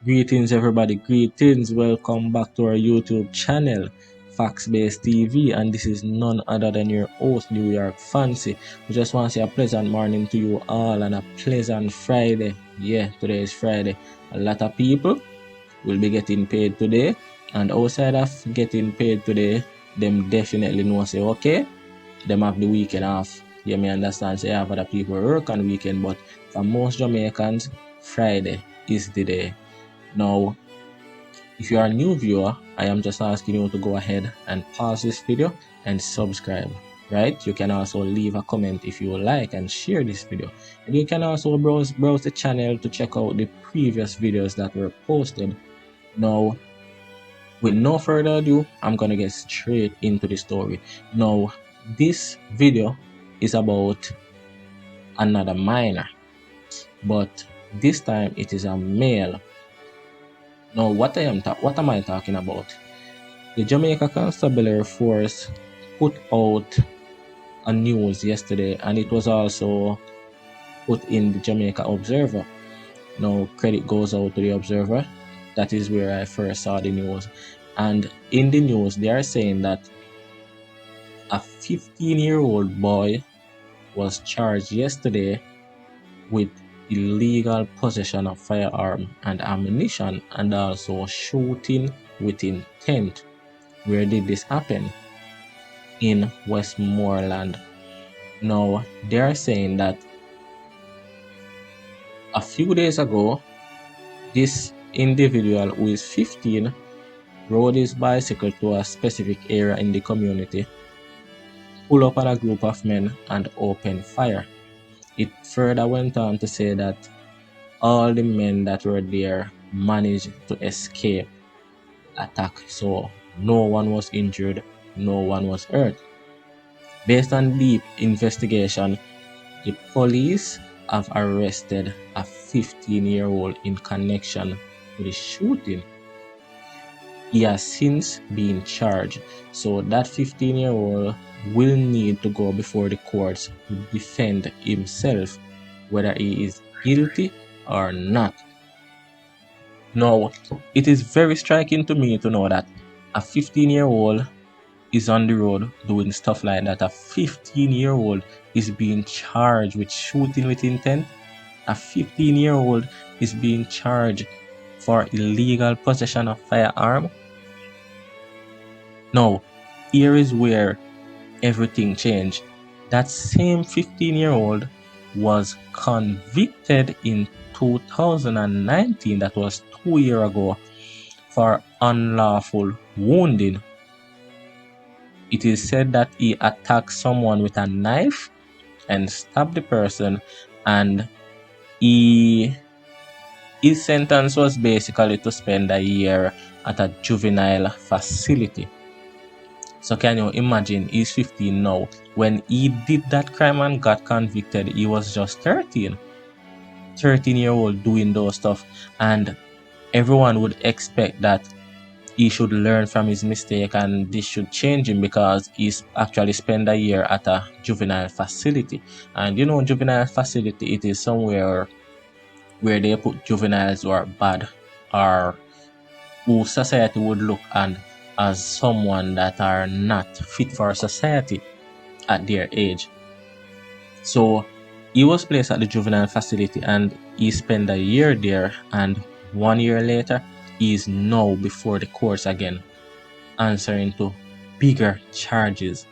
Greetings, everybody. Greetings. Welcome back to our YouTube channel, Facts Based TV. And this is none other than your host, New York Fancy. We just want to say a pleasant morning to you all and a pleasant Friday. Yeah, today is Friday. A lot of people will be getting paid today. And outside of getting paid today, them definitely know say, okay, them have the weekend off. You may understand, say, have other people work on weekend, but for most Jamaicans, Friday is the day. Now, if you are a new viewer, I am just asking you to go ahead and pause this video and subscribe, right? You can also leave a comment if you like and share this video. And you can also browse the channel to check out the previous videos that were posted. Now, with no further ado, I'm gonna get straight into the story. Now, this video is about another minor, but this time it is a male. Now, what am I talking about? The Jamaica Constabulary Force put out a news yesterday, and it was also put in the Jamaica Observer. Now, credit goes out to the Observer. That is where I first saw the news. And in the news, they are saying that a 15-year-old boy was charged yesterday with illegal possession of firearm and ammunition and also shooting with intent. Where did this happen? In Westmoreland. Now, they are saying that a few days ago, this individual who is 15 rode his bicycle to a specific area in the community, pulled up on a group of men and opened fire. It further went on to say that all the men that were there managed to escape attack, so no one was injured, no one was hurt. Based on deep investigation, the police have arrested a 15-year-old in connection to the shooting. He has since been charged, so that 15-year-old will need to go before the courts to defend himself, whether he is guilty or not. Now, it is very striking to me to know that a 15-year-old is on the road doing stuff like that. A 15-year-old is being charged with shooting with intent. A 15-year-old is being charged for illegal possession of firearm. Now, here is where everything changed. That same 15-year-old was convicted in 2019, that was 2 years ago, for unlawful wounding. It is said that he attacked someone with a knife and stabbed the person, and his sentence was basically to spend a year at a juvenile facility. So can you imagine, he's 15 now. When he did that crime and got convicted, he was just 13. 13-year-old doing those stuff, and everyone would expect that he should learn from his mistake and this should change him, because he's actually spent a year at a juvenile facility. And you know, juvenile facility, it is somewhere where they put juveniles who are bad, or who society would look at as someone that are not fit for society at their age. So he was placed at the juvenile facility and he spent a year there, and 1 year later he is now before the courts again, answering to bigger charges.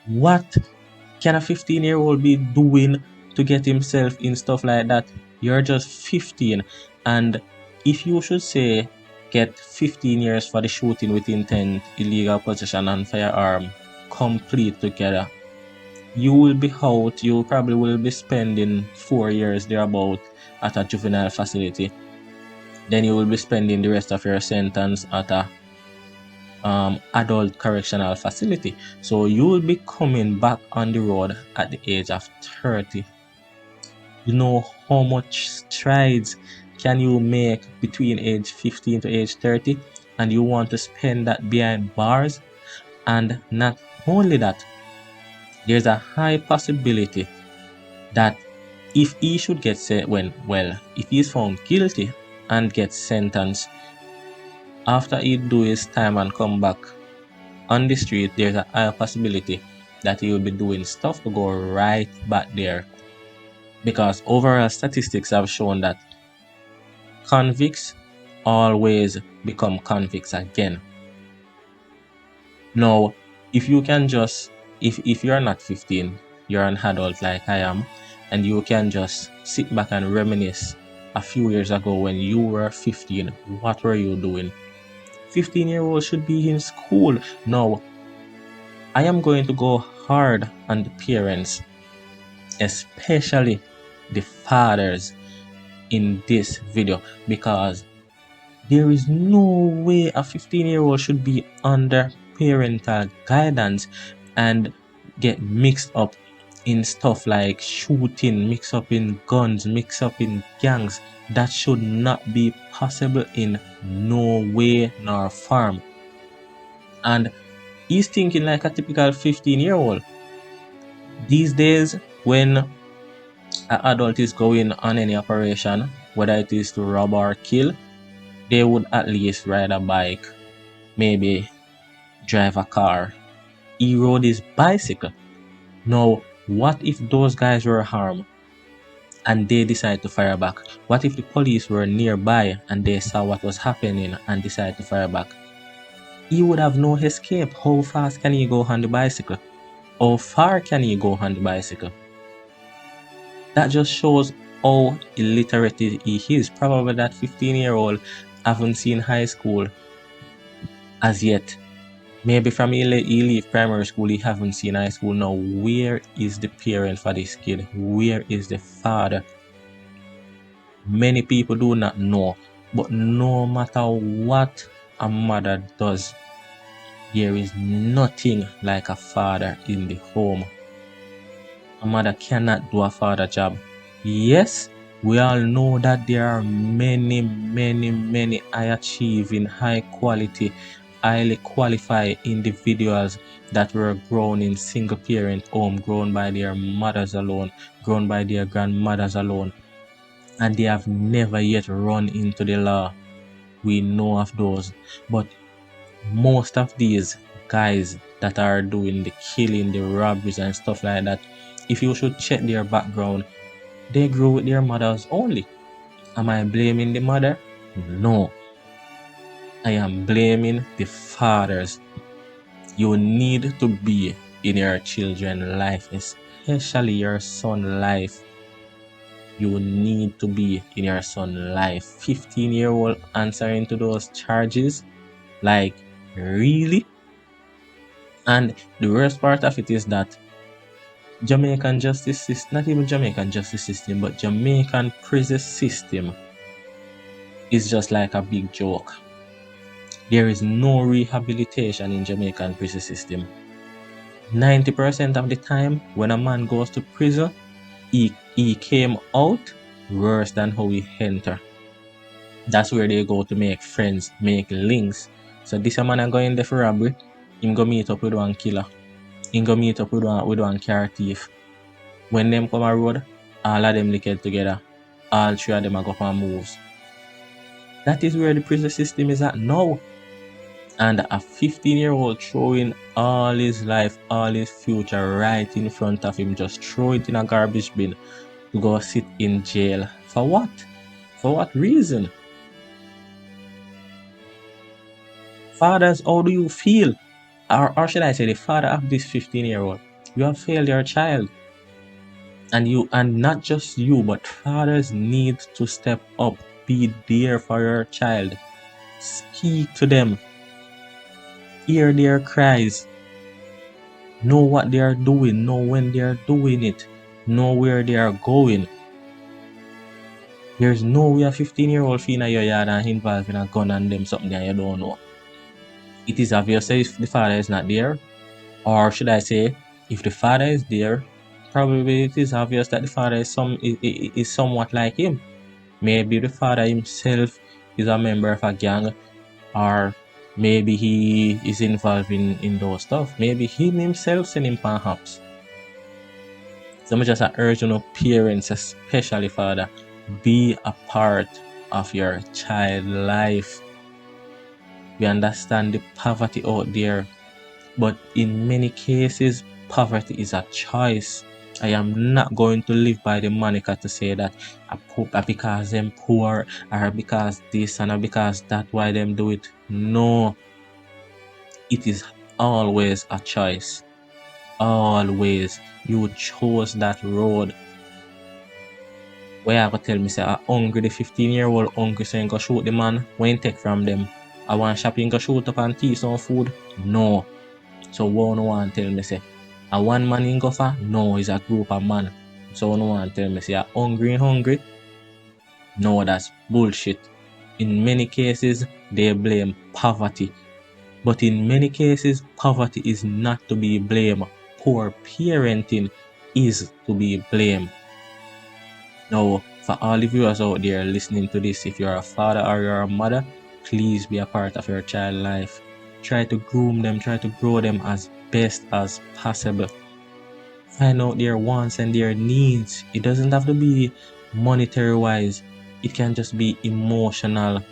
What can a 15-year-old be doing to get himself in stuff like that? You're just 15, and if you should say get 15 years for the shooting with intent, illegal possession and firearm complete together, you will be out. You probably will be spending 4 years thereabout at a juvenile facility. Then you will be spending the rest of your sentence at a adult correctional facility. So you will be coming back on the road at the age of 30. You know how much strides can you make between age 15 to age 30, and you want to spend that behind bars? And not only that, there's a high possibility that if he should get set if he's found guilty and gets sentenced, after he do his time and come back on the street, there's a high possibility that he will be doing stuff to go right back there. Because overall statistics have shown that convicts always become convicts again. Now, if you can just, if you're not 15, you're an adult like I am, and you can just sit back and reminisce a few years ago when you were 15, what were you doing? 15-year-olds should be in school. Now, I am going to go hard on the parents, especially the fathers in this video, because there is no way a 15-year-old should be under parental guidance and get mixed up in stuff like shooting, mixed up in guns, mixed up in gangs. That should not be possible in no way nor form. And he's thinking like a typical 15-year-old. These days, when an adult is going on any operation, whether it is to rob or kill, they would at least ride a bike, maybe drive a car. He rode his bicycle. Now, what if those guys were harmed and they decide to fire back? What if the police were nearby and they saw what was happening and decided to fire back? He would have no escape. How fast can he go on the bicycle? How far can he go on the bicycle? That just shows how illiterate he is. Probably that 15-year-old haven't seen high school as yet. Maybe from he leave primary school, he haven't seen high school. Now, where is the parent for this kid? Where is the father? Many people do not know. But no matter what a mother does, there is nothing like a father in the home. A mother cannot do a father job. Yes, we all know that there are many high achieving, high quality, highly qualified individuals that were grown in single parent home, grown by their mothers alone, grown by their grandmothers alone, and they have never yet run into the law. We know of those. But most of these guys that are doing the killing, the robberies and stuff like that, if you should check their background, they grew with their mothers only. Am I blaming the mother? No. I am blaming the fathers. You need to be in your children's life, especially your son's life. You need to be in your son's life. 15-year-old answering to those charges? Like, really? And the worst part of it is that Jamaican justice system, not even Jamaican justice system, but Jamaican prison system is just like a big joke. There is no rehabilitation in Jamaican prison system. 90% of the time, when a man goes to prison, he came out worse than how he entered. That's where they go to make friends, make links. So this man are going there for robbery, him go meet up with one killer. Him go meet up with one car thief. When them come a road, all of them linked together. All three of them are go on moves. That is where the prison system is at now. And a 15-year-old throwing all his life, all his future right in front of him, just throw it in a garbage bin to go sit in jail. For what? For what reason? Fathers, how do you feel? Or should I say the father of this 15-year-old? You have failed your child. And not just you, but fathers need to step up. Be there for your child. Speak to them. Hear their cries. Know what they are doing. Know when they are doing it. Know where they are going. There's no way a 15-year-old in your yard and involved in a gun and them something that you don't know. It is obvious if the father is not there. Or should I say, if the father is there, probably it is obvious that the father is somewhat like him. Maybe the father himself is a member of a gang, or maybe he is involved in those stuff. Maybe him himself sent him perhaps. So I just urge you know, parents, especially father, be a part of your child life. We understand the poverty out there, but in many cases, poverty is a choice. I am not going to live by the moniker to say that because them poor or because this and because that why them do it. No, it is always a choice. Always. You chose that road. Where I go tell me say I hungry the 15-year-old hungry saying go shoot the man. When you take from them? I want shopping go shoot up and teach some food? No. So what no one tell me say a one man in go for? No, it's a group of man. So no one tell me say a hungry? No, that's bullshit. In many cases they blame poverty. But in many cases poverty is not to be blamed. Poor parenting is to be blamed. Now, for all the viewers out there listening to this, if you're a father or you're a mother, please be a part of your child life. Try to groom them, try to grow them as best as possible. Find out their wants and their needs. It doesn't have to be monetary wise, it can just be emotional.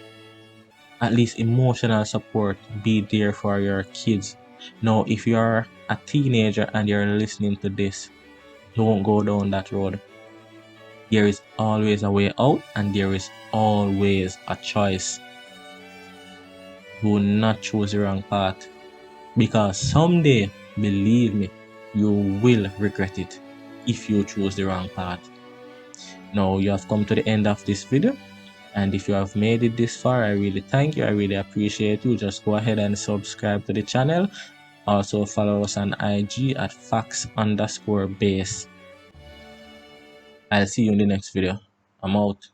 At least emotional support. Be there for your kids. Now, if you're a teenager and you're listening to this, don't go down that road. There is always a way out and there is always a choice. Do not choose the wrong path, because someday, believe me, you will regret it if you choose the wrong path. Now you have come to the end of this video, and if you have made it this far, I really thank you. I really appreciate you. Just go ahead and subscribe to the channel. Also follow us on IG at facts_base. I'll see you in the next video. I'm out.